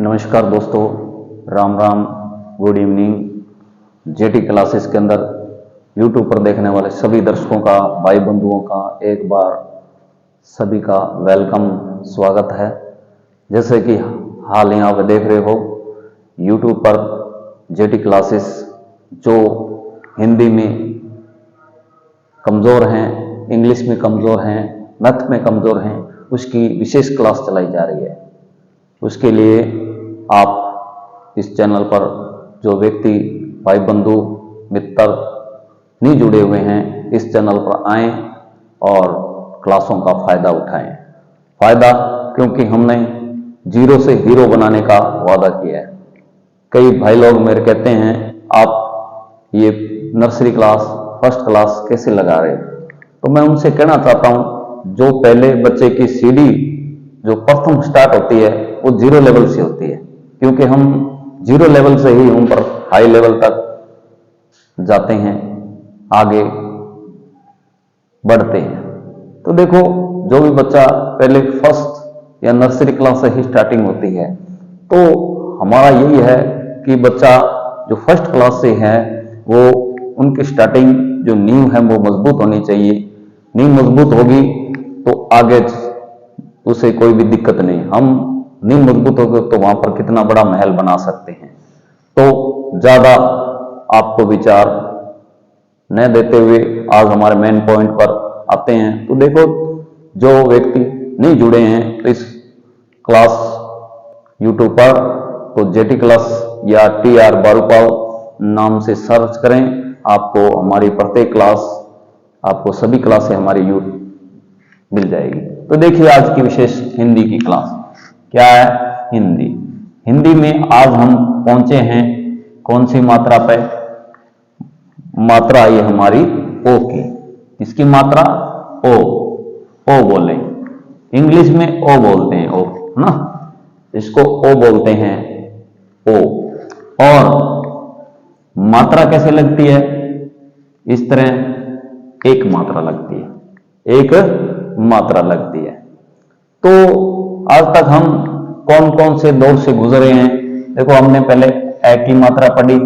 नमस्कार दोस्तों, Ram Ram, good evening. Jetty classes के अंदर यूट्यूब पर देखने वाले सभी दर्शकों का, भाई बंधुओं का एक बार सभी का वेलकम, स्वागत है। जैसे कि हाल ही आप देख रहे हो यूट्यूब पर जेटी क्लासेस जो हिंदी में कमज़ोर हैं, इंग्लिश में कमज़ोर हैं, मैथ में कमज़ोर हैं, उसकी विशेष क्लास चलाई जा रही है। उसके लिए आप इस चैनल पर जो व्यक्ति, भाई बंधु, मित्र नहीं जुड़े हुए हैं, इस चैनल पर आएं और क्लासों का फायदा उठाएं। फायदा क्योंकि हमने जीरो से हीरो बनाने का वादा किया है। कई भाई लोग मेरे कहते हैं आप ये नर्सरी क्लास, फर्स्ट क्लास कैसे लगा रहे हो? तो मैं उनसे कहना चाहता हूं, जो पहले बच्चे की सीढ़ी जो प्रथम स्टार्ट होती है वो जीरो लेवल से होती है, क्योंकि हम जीरो लेवल से ही हम पर हाई लेवल तक जाते हैं, आगे बढ़ते हैं। तो देखो, जो भी बच्चा पहले फर्स्ट या नर्सरी क्लास से ही स्टार्टिंग होती है, तो हमारा यही है कि बच्चा जो फर्स्ट क्लास से है वो उनकी स्टार्टिंग जो नींव है वो मजबूत होनी चाहिए। नींव मजबूत होगी तो आगे उसे कोई भी दिक्कत नहीं। हम नींव मजबूत होगी तो वहां पर कितना बड़ा महल बना सकते हैं। तो ज्यादा आपको विचार न देते हुए आज हमारे मेन पॉइंट पर आते हैं। तो देखो, जो व्यक्ति नहीं जुड़े हैं तो इस क्लास यूट्यूब पर तो जेटी क्लास या TR बारूपाल नाम से सर्च करें, आपको हमारी प्रत्येक क्लास, आपको सभी क्लासें हमारी मिल जाएगी। तो देखिए, आज की विशेष हिंदी की क्लास क्या है। हिंदी हिंदी में आज हम पहुंचे हैं कौन सी मात्रा पे? मात्रा ये हमारी ओ की। इसकी मात्रा ओ बोले, इंग्लिश में ओ बोलते हैं, ओ है ना, इसको ओ बोलते हैं, ओ। और मात्रा कैसे लगती है? इस तरह एक मात्रा लगती है, एक मात्रा लगती है। तो आज तक हम कौन कौन से दौर से गुजरे हैं? देखो, हमने पहले ए की मात्रा पढ़ी,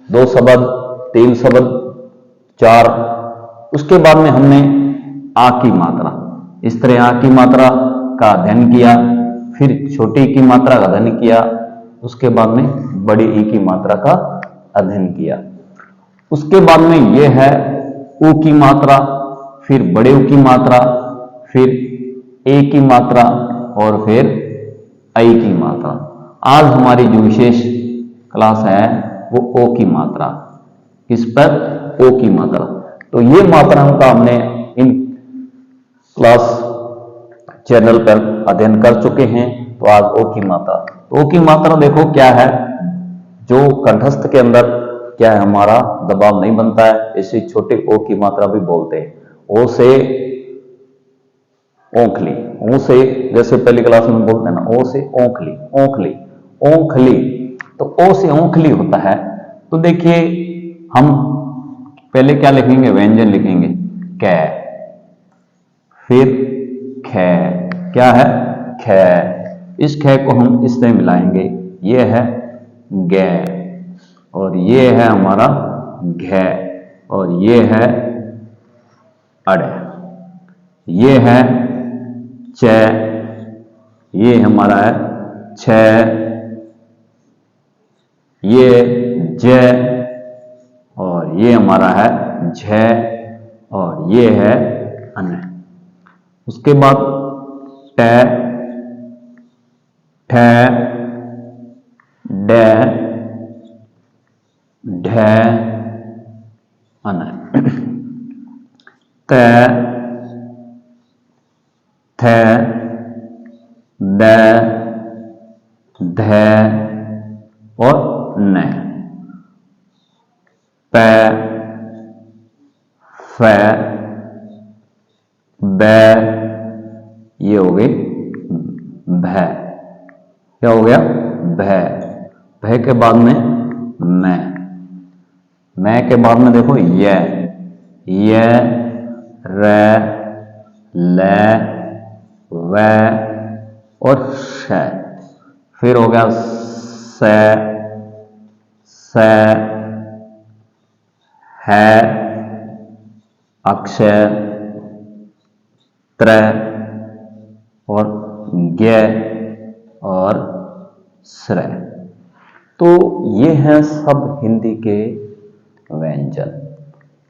2 शब्द, 3 शब्द, 4। उसके बाद में हमने आ की मात्रा, इस तरह आ की मात्रा का अध्ययन किया, फिर छोटी ई की मात्रा का अध्ययन किया, उसके बाद में बड़ी ई की मात्रा का अध्ययन किया। उसके बाद में यह है ऊ की मात्रा, फिर बड़े ऊ की मात्रा, फिर ए की मात्रा और फिर आई की मात्रा। आज हमारी जो विशेष क्लास है वो ओ की मात्रा। इस पर ओ की मात्रा, तो ये मात्राओं का हमने इन क्लास चैनल पर अध्ययन कर चुके हैं। तो आज ओ की मात्रा, तो ओ की मात्रा देखो क्या है, जो कंठस्थ के अंदर क्या है, हमारा दबाव नहीं बनता है, इसे छोटे ओ की मात्रा भी बोलते हैं। ओ से ओंखली, ओ से जैसे पहली क्लास में बोलते हैं ना, ओ से ओंखली, ओंखली, ओंखली, तो ओ से ओंखली होता है। तो देखिए, हम पहले क्या लिखेंगे? व्यंजन लिखेंगे, कै, फिर खे, क्या है? खे। इस खे को हम इस तरह मिलाएंगे, ये है गे, और ये है हमारा घे, और ये है अड़, ये है च, ये हमारा है छ, ये ज, और ये हमारा है झ, और ये है अन। उसके बाद ट, ठ, ड, ढ, अन, त, थ, द, ध और न, प, फ, ब, ये हो गई भ। क्या हो गया? भ। भ के बाद में मैं के बाद में देखो य, र, ल, व और श। फिर हो गया से, है, अक्षय, त्र और ज्ञ और श्रय। तो ये हैं सब हिंदी के व्यंजन।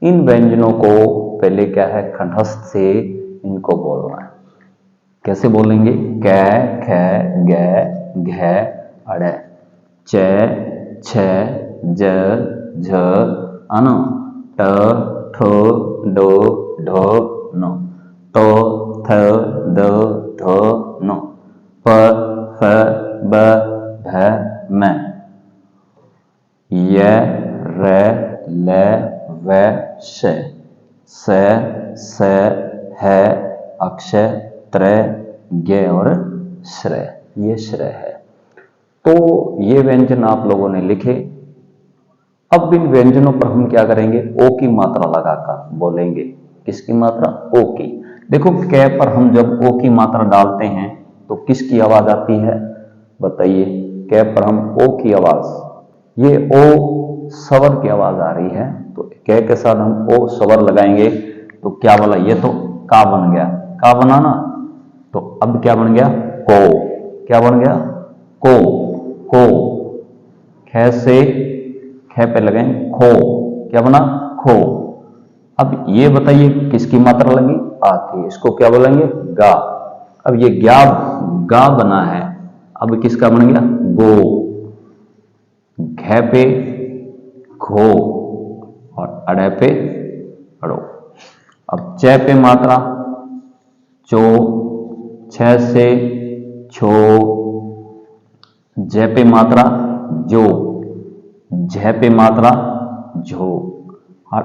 इन व्यंजनों को पहले क्या है, कंठस्थ से इनको बोलना है। कैसे बोलेंगे? क, ख, ग, घ, अड़, च, छ, ज, झ, अन, ट, ठ, ड, ढ, न, त, थ, द, ध, न, प, फ, ब, भ, म, य, र, ल, व, श, स, ह, अक्षय, त्र, ज्ञ और श्रय। ये श्रय है। तो ये व्यंजन आप लोगों ने लिखे। अब इन व्यंजनों पर हम क्या करेंगे? ओ की मात्रा लगाकर बोलेंगे। किसकी मात्रा? ओ की। देखो क पर हम जब ओ की मात्रा डालते हैं तो किसकी आवाज आती है? बताइए। क पर हम ओ की आवाज, ये ओ स्वर की आवाज आ रही है, तो क के साथ हम ओ स्वर लगाएंगे तो क्या बोला? ये तो का बन गया। का बना ना? तो अब क्या बन गया? को। क्या बन गया? को। को। ख से ख पे लगाएं खो। क्या बना? खो। अब ये बताइए किसकी मात्रा लगी? आ की। इसको क्या बोलेंगे? गा। अब ये गा बना है, अब किसका बन गया? गो। घ पे घो और अड़े पे अड़ो। अब च पे मात्रा चो, छ से छो, ज पे मात्रा जो, झ पे मात्रा झो और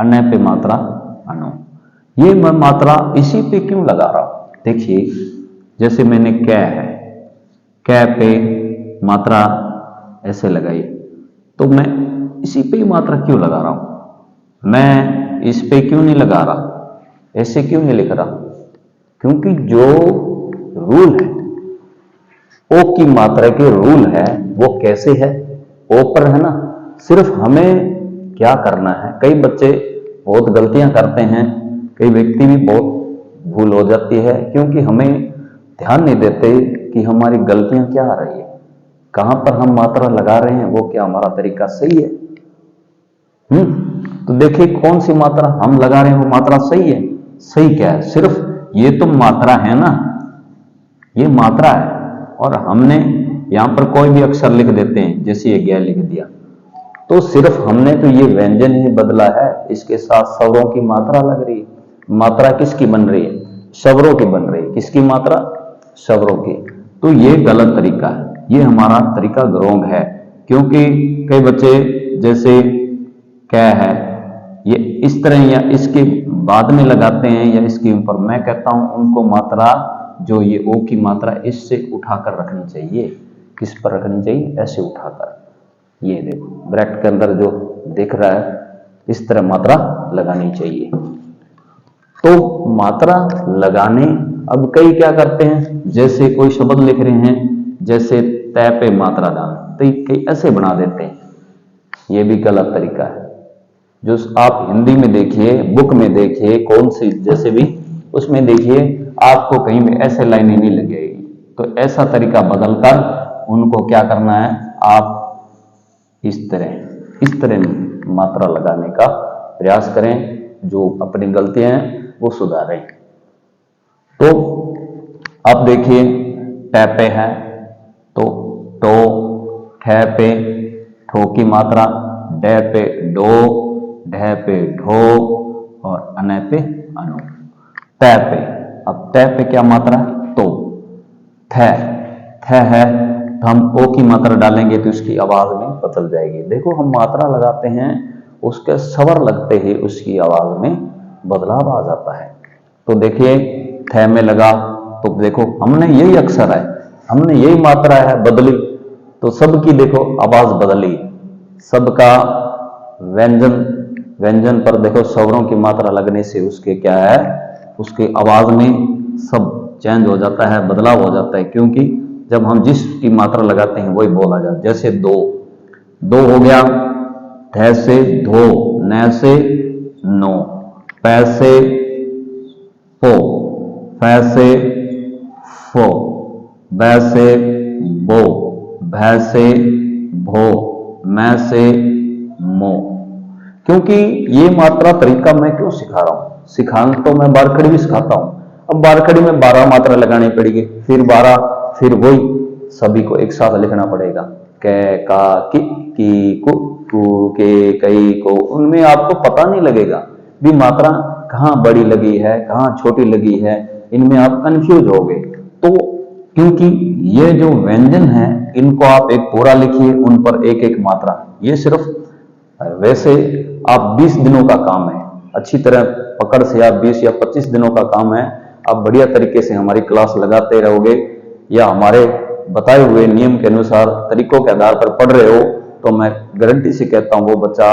अन पे मात्रा अनो। ये मैं मात्रा इसी पे क्यों लगा रहा हूं? देखिए जैसे मैंने क है, क पे मात्रा ऐसे लगाई, तो मैं इसी पे ही मात्रा क्यों लगा रहा हूं? मैं इस पे क्यों नहीं लगा रहा? ऐसे क्यों नहीं लिख रहा? क्योंकि जो रूल है, ओ की मात्रा के रूल है, वो कैसे है? ओ पर है ना। सिर्फ हमें क्या करना है, कई बच्चे बहुत गलतियां करते हैं, कई व्यक्ति भी बहुत भूल हो जाती है, क्योंकि हमें ध्यान नहीं देते कि हमारी गलतियां क्या आ रही है, कहां पर हम मात्रा लगा रहे हैं, वो क्या हमारा तरीका सही है। तो देखिए कौन सी मात्रा हम लगा रहे हैं, वो मात्रा सही है। सही क्या है? सिर्फ ये तो मात्रा है ना, ये मात्रा है, और हमने यहां पर कोई भी अक्षर लिख देते हैं, जैसे ये ज्ञ लिख दिया, तो सिर्फ हमने तो ये व्यंजन ही बदला है, इसके साथ स्वरों की मात्रा लग रही है। मात्रा किसकी बन रही है? स्वरों की बन रही है। किसकी मात्रा? स्वरों की। तो ये गलत तरीका है, ये हमारा तरीका रोंग है। क्योंकि कई बच्चे जैसे क्या है, ये इस तरह या इसके बाद में लगाते हैं या इसके ऊपर, मैं कहता हूं उनको मात्रा जो ये ओ की मात्रा इससे उठाकर रखनी चाहिए। किस पर रखनी चाहिए? ऐसे उठाकर। ये देखो ब्रैकेट के अंदर जो दिख रहा है, इस तरह मात्रा लगानी चाहिए। तो मात्रा लगाने, अब कई क्या करते हैं, जैसे कोई शब्द लिख रहे हैं, जैसे तय पे मात्रा डाल, तो कई ऐसे बना देते हैं। ये भी गलत तरीका है। जो आप हिंदी में देखिए, बुक में देखिए, कौन सी जैसे भी उसमें देखिए, आपको कहीं में ऐसे लाइनें नहीं लगेगी। तो ऐसा तरीका बदलकर उनको क्या करना है, आप इस तरह मात्रा लगाने का प्रयास करें, जो अपनी गलतियां हैं वो सुधारें। तो अब देखिए ट पे है तो टो, ठ पे ठो की मात्रा, ड पे डो, ढ पे ढो और अन पे अनु। त पे, अब त पे क्या मात्रा है? तो। थ है तो हम ओ की मात्रा डालेंगे तो इसकी आवाज में बदल जाएगी। देखो हम मात्रा लगाते हैं, उसके स्वर लगते ही उसकी आवाज में बदलाव आ जाता है। तो देखिए थ में लगा तो देखो हमने यही अक्षर है, हमने यही मात्रा है बदली, तो सबकी देखो आवाज बदली। सबका व्यंजन पर देखो स्वरों की मात्रा लगने से उसके क्या है, उसके आवाज में सब चेंज हो जाता है, बदलाव हो जाता है। क्योंकि जब हम जिसकी मात्रा लगाते हैं वही बोला जाता है। जैसे दो, दो हो गया, ध से धो, न से नो, पै से पो, फै से फो, बै से बो, भै से भो, मैं से मो। क्योंकि ये मात्रा तरीका मैं क्यों सिखा रहा हूं? सिखाना तो मैं बारखड़ी भी सिखाता हूं। अब बारखड़ी में 12 मात्रा लगानी पड़ेगी, फिर 12, फिर वही सभी को एक साथ लिखना पड़ेगा। कै, का, की, कु, के, कई, को। उनमें आपको पता नहीं लगेगा भी मात्रा कहां बड़ी लगी है, कहां छोटी लगी है, इनमें आप कंफ्यूज हो गए। तो क्योंकि ये जो व्यंजन है इनको आप एक पूरा लिखिए, उन पर एक एक मात्रा। ये सिर्फ वैसे आप 20 दिनों का काम है, अच्छी तरह पकड़ से आप 20 या 25 दिनों का काम है। आप बढ़िया तरीके से हमारी क्लास लगाते रहोगे या हमारे बताए हुए नियम के अनुसार तरीकों के आधार पर पढ़ रहे हो, तो मैं गारंटी से कहता हूं वो बच्चा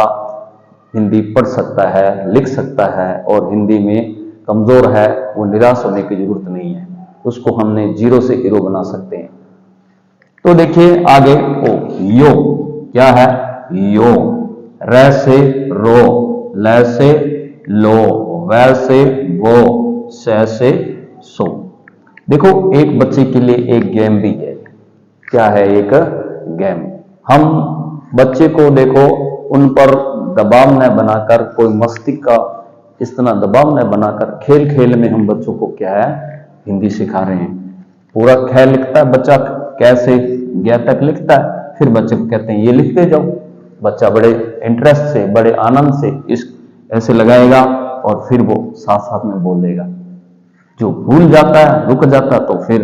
हिंदी पढ़ सकता है, लिख सकता है, और हिंदी में कमजोर है वो निराश होने की जरूरत नहीं है, उसको हमने जीरो से हीरो बना सकते हैं। तो देखिए आगे, ओ यो क्या है? यो, र से रो, ल से लो, वै से वो, स से सो। देखो एक बच्चे के लिए एक गेम भी है। क्या है? एक गेम। हम बच्चे को देखो उन पर दबाव न बनाकर, कोई मस्तिष्क का इस तरह दबाव न बनाकर, खेल खेल में हम बच्चों को क्या है हिंदी सिखा रहे हैं। पूरा ख लिखता है बच्चा, कैसे ग तक लिखता है, फिर बच्चे को कहते हैं ये लिखते जाओ। बच्चा बड़े इंटरेस्ट से, बड़े आनंद से इस ऐसे लगाएगा और फिर वो साथ साथ में बोलेगा। जो भूल जाता है, रुक जाता है, तो फिर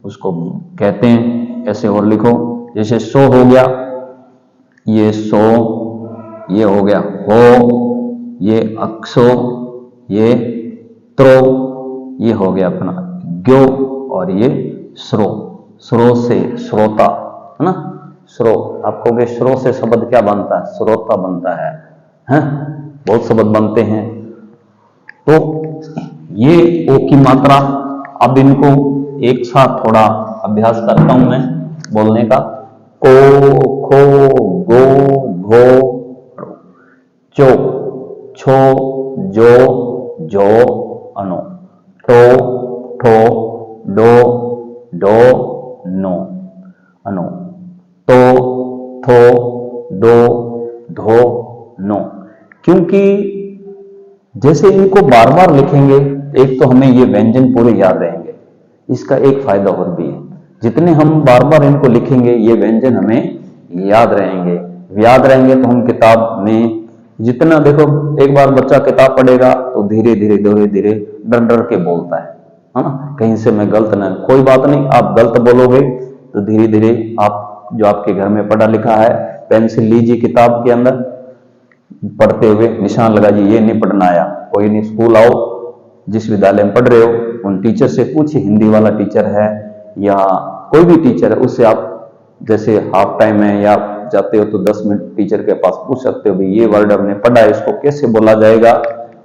उसको कहते हैं ऐसे और लिखो। जैसे सो हो गया, ये सो, ये हो गया हो, ये अक्सो, ये त्रो, ये हो गया अपना ग्यो, और ये श्रो। श्रो से श्रोता, है ना? श्रो, आप कहोगे श्रो से शब्द क्या बनता है? श्रोता बनता है, हैं? बहुत शब्द बनते हैं। तो ये ओ की मात्रा, अब इनको एक साथ थोड़ा अभ्यास करता हूं मैं बोलने का। को, खो, गो, घो, चो, छो, जो, जो, अनो, टो, ठो, डो, डो, नो, अनो, तो, थो, डो, धो, नो। क्योंकि जैसे इनको बार बार लिखेंगे, एक तो हमें ये व्यंजन पूरे याद रहेंगे। इसका एक फायदा और भी है, जितने हम बार बार इनको लिखेंगे ये व्यंजन हमें याद रहेंगे। याद रहेंगे तो हम किताब में जितना, देखो एक बार बच्चा किताब पढ़ेगा तो धीरे धीरे धीरे धीरे डर डर के बोलता है ना, कहीं से मैं गलत ना। कोई बात नहीं, आप गलत बोलोगे तो धीरे धीरे आप जो आपके घर में पढ़ा लिखा है, पेंसिल लीजिए किताब के अंदर, पढ़ते हुए निशान लगाइए, ये नहीं पढ़ना आया। कोई नहीं, स्कूल आओ, जिस विद्यालय में पढ़ रहे हो उन टीचर से पूछिए, हिंदी वाला टीचर है या कोई भी टीचर है, उससे आप जैसे हाफ टाइम है या जाते हो तो 10 मिनट टीचर के पास पूछ सकते हो, भाई ये वर्ड हमने पढ़ा है, इसको कैसे बोला जाएगा,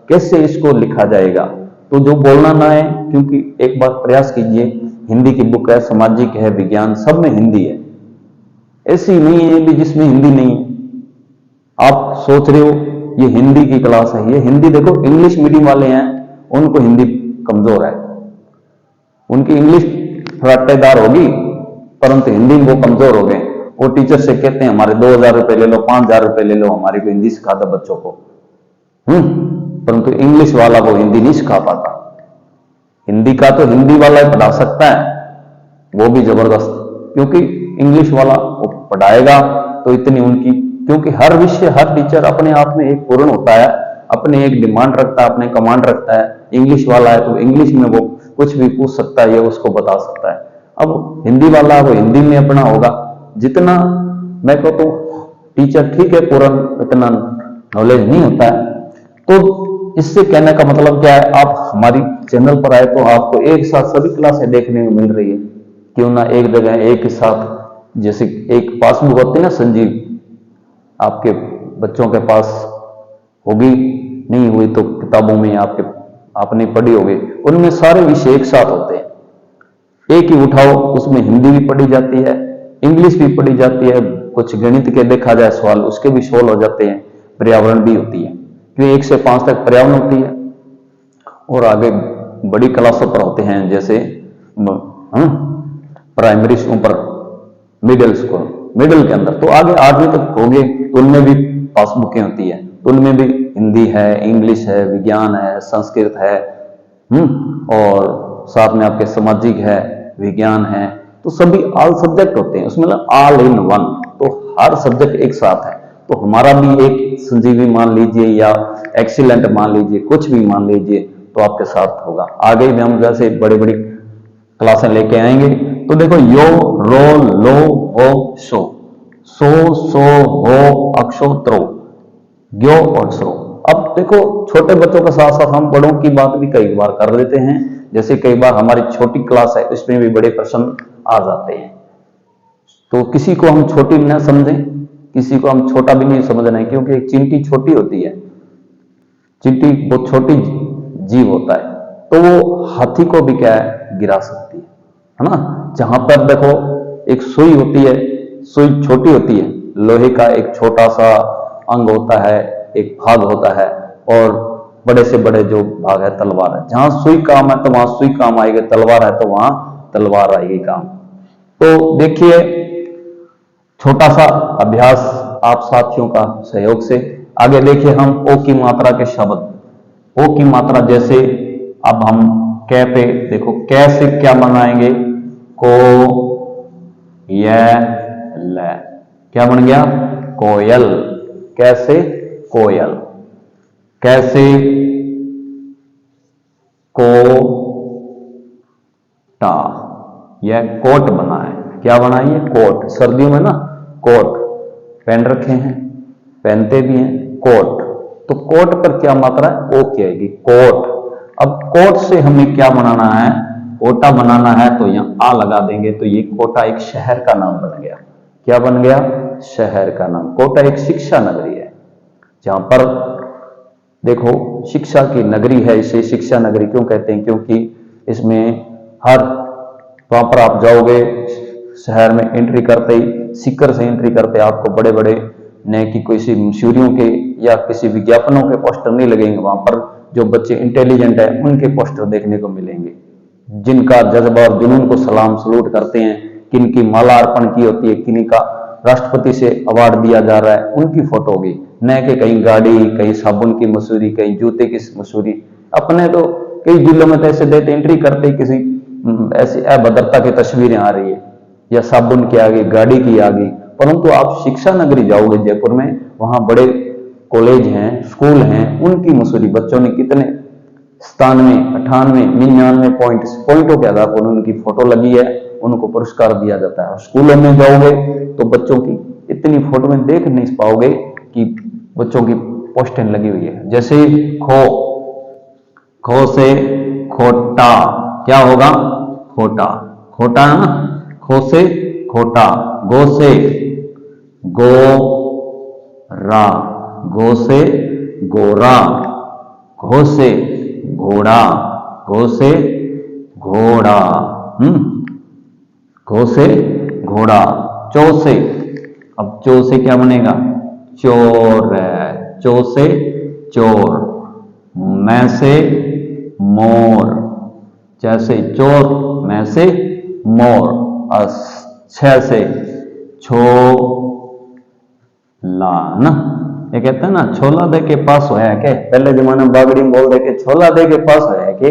कैसे इसको लिखा जाएगा। तो जो बोलना ना है, क्योंकि एक बार प्रयास कीजिए, हिंदी की बुक है, सामाजिक है, विज्ञान, सब में हिंदी है। ऐसी नहीं है भी जिसमें हिंदी नहीं है। आप सोच रहे हो ये हिंदी की क्लास है, ये हिंदी देखो इंग्लिश मीडियम वाले हैं उनको हिंदी कमजोर है, उनकी इंग्लिश रट्टेदार होगी परंतु हिंदी में वो कमजोर हो गए। वो टीचर से कहते हैं हमारे 2000 रुपए ले लो, 5000 रुपए ले लो, हमारी को हिंदी सिखा दो बच्चों को। परंतु इंग्लिश वाला वो हिंदी नहीं सिखा पाता। हिंदी का तो हिंदी वाला ही पढ़ा सकता है, वो भी जबरदस्त, क्योंकि इंग्लिश वाला वो पढ़ाएगा तो इतनी उनकी, क्योंकि हर विषय, हर टीचर अपने आप में एक पूर्ण होता है, अपने एक डिमांड रखता है, अपने कमांड रखता है। इंग्लिश वाला है तो इंग्लिश में वो कुछ भी पूछ सकता है, ये उसको बता सकता है। अब हिंदी वाला वो हिंदी में अपना होगा। जितना मैं कहता हूं टीचर ठीक है, पूरा इतना नॉलेज नहीं होता है। तो इससे कहने का मतलब क्या है, आप हमारी चैनल पर आए तो आपको एक साथ सभी क्लासें देखने को मिल रही है, क्यों ना एक जगह एक ही साथ, जैसे एक पासबुक होती है ना संजीव, आपके बच्चों के पास होगी, नहीं हुई तो किताबों में आपने पढ़ी होगी, उनमें सारे विषय एक साथ होते हैं। एक ही उठाओ, उसमें हिंदी भी पढ़ी जाती है, इंग्लिश भी पढ़ी जाती है, कुछ गणित के देखा जाए सवाल उसके भी सोल्व हो जाते हैं, पर्यावरण भी होती है, क्योंकि 1 से 5 तक पर्यावरण होती है। और आगे बड़ी क्लासों पर होते हैं, जैसे प्राइमरी से ऊपर मिडिल स्कूल, मिडिल के अंदर तो आगे 8वीं तक हो गए, तो उनमें भी पासबुकें होती है, तो उनमें भी हिंदी है, इंग्लिश है, विज्ञान है, संस्कृत है, और साथ में आपके सामाजिक है, विज्ञान है, तो सभी ऑल सब्जेक्ट होते हैं उसमें, मतलब ऑल इन वन, तो हर सब्जेक्ट एक साथ है। तो हमारा भी एक संजीवी मान लीजिए या एक्सीलेंट मान लीजिए, कुछ भी मान लीजिए, तो आपके साथ होगा। आगे भी हम जैसे बड़ी बड़ी क्लासें लेके आएंगे। तो देखो, यो, रो, लो, वो, सो, सो, हो, अक्षो, त्रो, ग्यो और सो। अब देखो, छोटे बच्चों के साथ साथ हम बड़ों की बात भी कई बार कर देते हैं, जैसे कई बार हमारी छोटी क्लास है, इसमें भी बड़े प्रश्न आ जाते हैं। तो किसी को हम छोटी न समझें, किसी को हम छोटा भी नहीं समझना है, क्योंकि एक चींटी छोटी होती है, चींटी बहुत छोटी जीव होता है, तो वो हाथी को भी क्या है, गिरा सकती है ना। जहां पर देखो एक सुई होती है, सुई छोटी होती है, लोहे का एक छोटा सा अंग होता है, एक भाग होता है, और बड़े से बड़े जो भाग है तलवार है। जहां सुई काम है तो वहां सुई काम आएगी, तलवार है तो वहां तलवार आएगी काम। तो देखिए, छोटा सा अभ्यास आप साथियों का सहयोग से। आगे देखिए, हम ओ की मात्रा के शब्द, ओ की मात्रा जैसे अब हम कै पे देखो, कै से क्या बनाएंगे, को, य, ल, क्या बन गया, कोयल। कैसे, कोयल। कैसे, कोटा, यह कोट बना है, क्या बना है, ये कोट। सर्दियों में ना कोट पहन रखे हैं, पहनते भी हैं, कोट। तो कोट पर क्या मात्रा है, ओ की आएगी, कोट। अब कोट से हमें क्या बनाना है, कोटा बनाना है, तो यहां आ लगा देंगे, तो ये कोटा एक शहर का नाम बन गया। क्या बन गया, शहर का नाम। कोटा एक शिक्षा नगरी है, जहां पर देखो शिक्षा की नगरी है। इसे शिक्षा नगरी क्यों कहते हैं, क्योंकि इसमें हर, वहां पर आप जाओगे शहर में, एंट्री करते ही, सीकर से एंट्री करते आपको बड़े बड़े न कि किसी मशहूरियों के या किसी विज्ञापनों के पोस्टर नहीं लगेंगे, वहां पर जो बच्चे इंटेलिजेंट है उनके पोस्टर देखने को मिलेंगे, जिनका जज्बा और जुनून को सलाम सलूट करते हैं, किनकी माला अर्पण की होती है, किनका राष्ट्रपति से अवार्ड दिया जा रहा है, उनकी फोटो होगी, न कि कहीं गाड़ी, कहीं साबुन की मशहूरी, कहीं जूते की मशहूरी। अपने तो कई जिलों में तो ऐसे देते, एंट्री करते किसी ऐसी अभद्रता की तस्वीरें आ रही है, या साबुन की आ गई, गाड़ी की आ गई। परंतु आप शिक्षा नगरी जाओगे जयपुर में, वहां बड़े कॉलेज हैं, स्कूल हैं, उनकी मशहूरी, बच्चों ने कितने 97, 98, 99 पॉइंटों के आधार पर उनकी फोटो लगी है, उनको पुरस्कार दिया जाता है। और स्कूलों में जाओगे तो बच्चों की इतनी फोटो में देख नहीं पाओगे कि बच्चों की पोस्टें लगी हुई है। जैसे खो, खो से खोटा, क्या होगा, खोटा, खोटा है ना, खो से खोटा। गो से गोरा, गो से गोरा। घो से घोड़ा, घो से घोड़ा, घो से घोड़ा। चो से, अब चो से क्या बनेगा, चोर है, चो से चोर। मैं से मोर, जैसे चोर, मैं से मोर। और छ से छोला ना, ये कहते हैं ना, छोला दे के पास होया के, पहले जमाने में बागड़ी में बोल दे के छोला दे के पास होया के।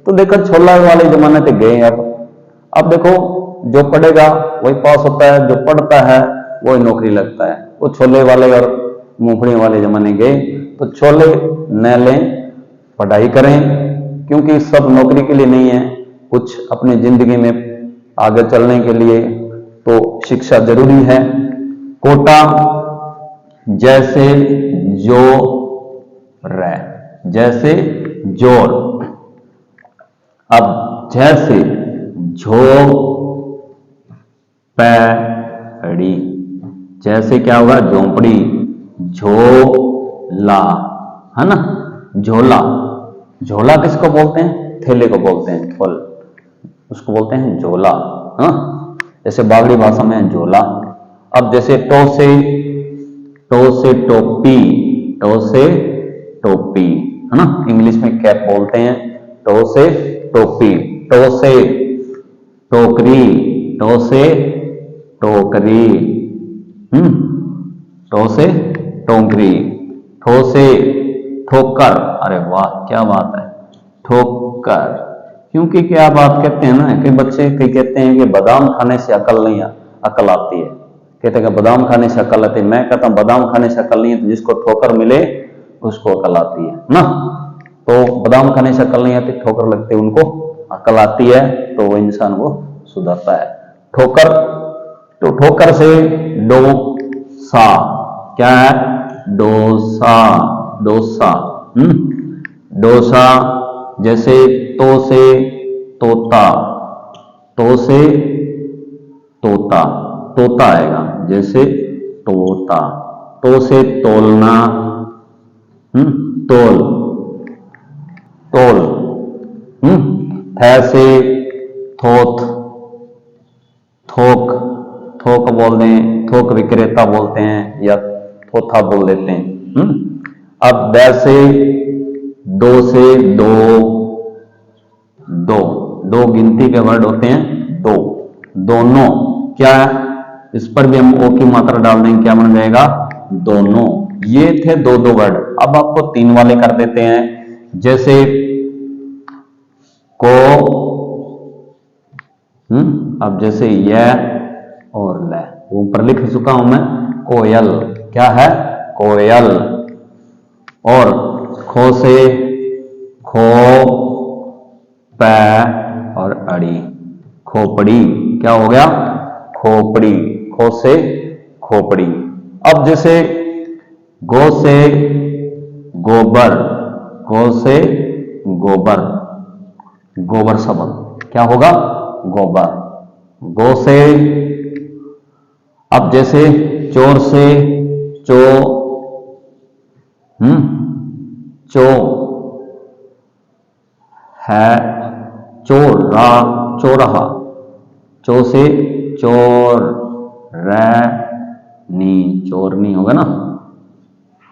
तो देखो छोला वाले जमाने तक गए। अब देखो जो पढ़ेगा वही पास होता है, जो पढ़ता है वही नौकरी लगता है। वो छोले वाले और मूंगफली वाले जमाने गए, तो छोले न लें, पढ़ाई करें, क्योंकि सब नौकरी के लिए नहीं है, कुछ अपनी जिंदगी में आगे चलने के लिए तो शिक्षा जरूरी है। कोटा, जैसे जो रे, जैसे जोर। अब जैसे झोपड़ी, जैसे क्या होगा, झोंपड़ी। झोला है ना, झोला। झोला किसको बोलते हैं, थैले को बोलते हैं, फल। उसको बोलते हैं झोला। हाँ, जैसे बागड़ी भाषा में है झोला। अब जैसे टो से टोपी, टो से टोपी, है ना, इंग्लिश में कैप बोलते हैं। टो से टोपी, टो से टोकरी, टो से टोकरी, टो से टोकरी, ठो से ठोकर। अरे वाह, क्या बात है, ठोकर। क्योंकि क्या बात कहते हैं ना कि बच्चे कई कहते हैं कि बादाम खाने से अकल नहीं अकल आती है, कहते हैं कि बादाम खाने से अकल आती है। मैं कहता हूं बादाम खाने से अकल नहीं है, तो जिसको ठोकर मिले उसको अकल आती है ना। तो बादाम खाने से अकल नहीं आती, ठोकर लगते उनको अकल आती है, तो वो इंसान वो सुधरता है। ठोकर, तो ठोकर से डोसा, क्या है, डोसा, डोसा, डोसा। जैसे तो से तोता, तो से तोता, तोता आएगा, जैसे तोता। तो से तोलना, तोल, तोल। थे से थोथ, थोक, थोक बोल दें, थोक विक्रेता बोलते हैं, या थोथा बोल देते हैं। अब द से दो से दो, दो, दो गिनती के वर्ड होते हैं, दो, दोनों। क्या है, इस पर भी हम ओ की मात्रा डाल देंगे, क्या बन जाएगा, दोनों। ये थे दो दो वर्ड। अब आपको तीन वाले कर देते हैं, जैसे को, अब जैसे यह और ल, ऊपर लिख चुका हूं मैं, कोयल, क्या है, कोयल। और खो से खो, पै और अड़ी, खोपड़ी, क्या हो गया, खोपड़ी, खो से खोपड़ी। अब जैसे गो से गोबर, गो से गोबर, गोबर शब्द, क्या होगा, गोबर, गो से। अब जैसे चोर से चो, चो है, चोर, रा, चोरहा, चो से चोर, नी, चोरनी होगा ना।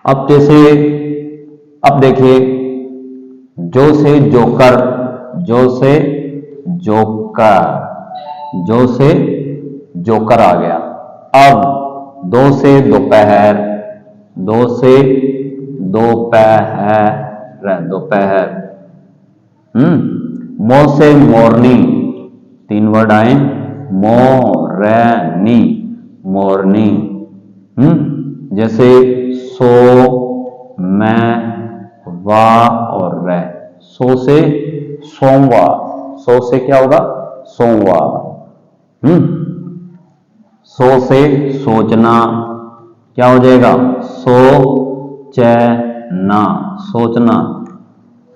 अब जैसे, अब देखिए, जो से जोकर, जो से जोकर, जो से जोकर आ गया। अब दो से दोपहर, दो से दोपहर, दोपहर। मो से मोरनी, तीन वर्ड आए, मोरनी, मोरनी। जैसे सो, मैं, वा और रे, सो से सोमवार, सो से क्या होगा, सोमवार। सो से सोचना, क्या हो जाएगा, सोचना, सोचना।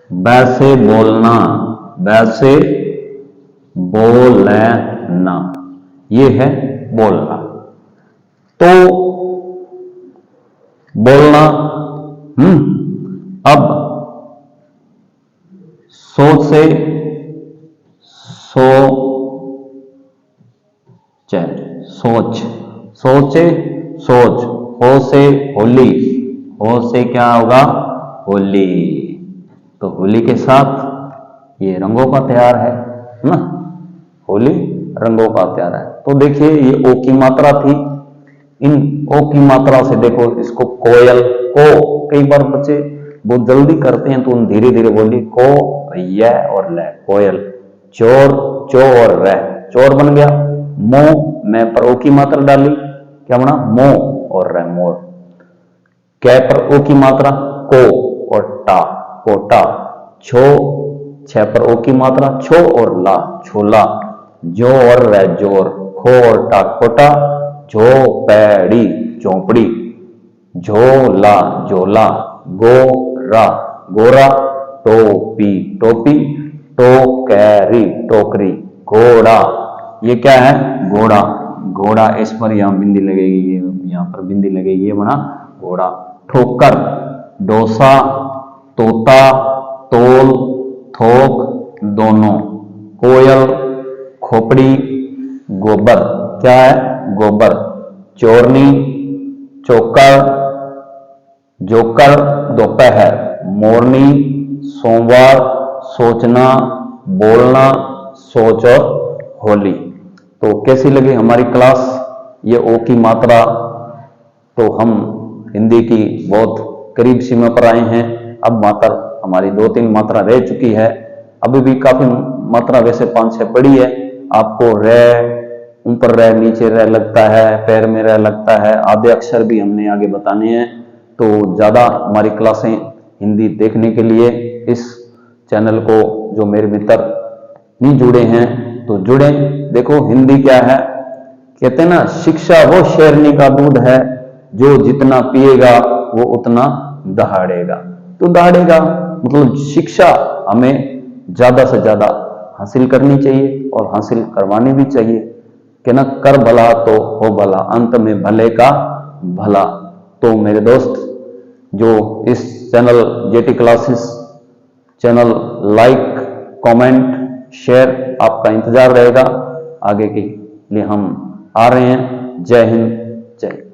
वैसे बोलना, वैसे बोलना, ये है बोलना। तो बोलना, अब सोच से सोच, सोचे सोच। हो से होली, हो से क्या होगा, होली। तो होली के साथ ये रंगों का त्योहार है ना, होली रंगों का त्योहार है। तो देखिए ये ओ की मात्रा थी। इन ओ की मात्रा से देखो, इसको कोयल, को, कई बार बच्चे बहुत जल्दी करते हैं तो उन धीरे धीरे बोलिए, को, य और ल, कोयल। चोर, चो और र, चोर बन गया। मो, मैं पर ओ की मात्रा डाली, क्या बना, मो और र, मोर। कै पर ओ की मात्रा, को और टा, कोटा। छो, छ पर ओ की मात्रा, छो और ला, छोला। जो और र, जोर। खो और टा, खोटा। झोपड़ी, झोपड़ी। झोला, झोला। गोरा, गोरा। टोपी, टोपी। टोकरी, टोकरी। घोड़ा, ये क्या है, घोड़ा, घोड़ा। इस पर यहां बिंदी लगेगी, ये यहां पर बिंदी लगेगी, ये बना घोड़ा। ठोकर, डोसा, तोता, तोल, थोक, दोनों। कोयल, खोपड़ी, गोबर, क्या है? गोबर। चोरनी, चोकर, जोकर, दोपहर। मोरनी, सोमवार, सोचना, बोलना, सोच और होली। तो कैसी लगी हमारी क्लास? ये ओ की मात्रा, तो हम हिंदी की बहुत करीब सीमा पर आए हैं। अब मात्रा हमारी 2-3 मात्रा रह चुकी है, अभी भी काफी मात्रा वैसे 5-6 पड़ी है। आपको रे, ऊपर रे नीचे रे लगता है, पैर में रे लगता है, आधे अक्षर भी हमने आगे बताने हैं। तो ज्यादा हमारी क्लासें हिंदी देखने के लिए इस चैनल को, जो मेरे मित्र नहीं जुड़े हैं तो जुड़े। देखो हिंदी क्या है, कहते हैं ना, शिक्षा वो शेरनी का दूध है, जो जितना पिएगा वो उतना दहाड़ेगा। तो दहाड़ेगा मतलब शिक्षा हमें ज्यादा से ज्यादा हासिल करनी चाहिए और हासिल करवानी भी चाहिए, कि ना, कर भला तो हो भला, अंत में भले का भला। तो मेरे दोस्त, जो इस channel jetty classes channel like, comment, share, आपका इंतजार रहेगा। आगे के लिए हम आ रहे हैं। जय हिंद, जय।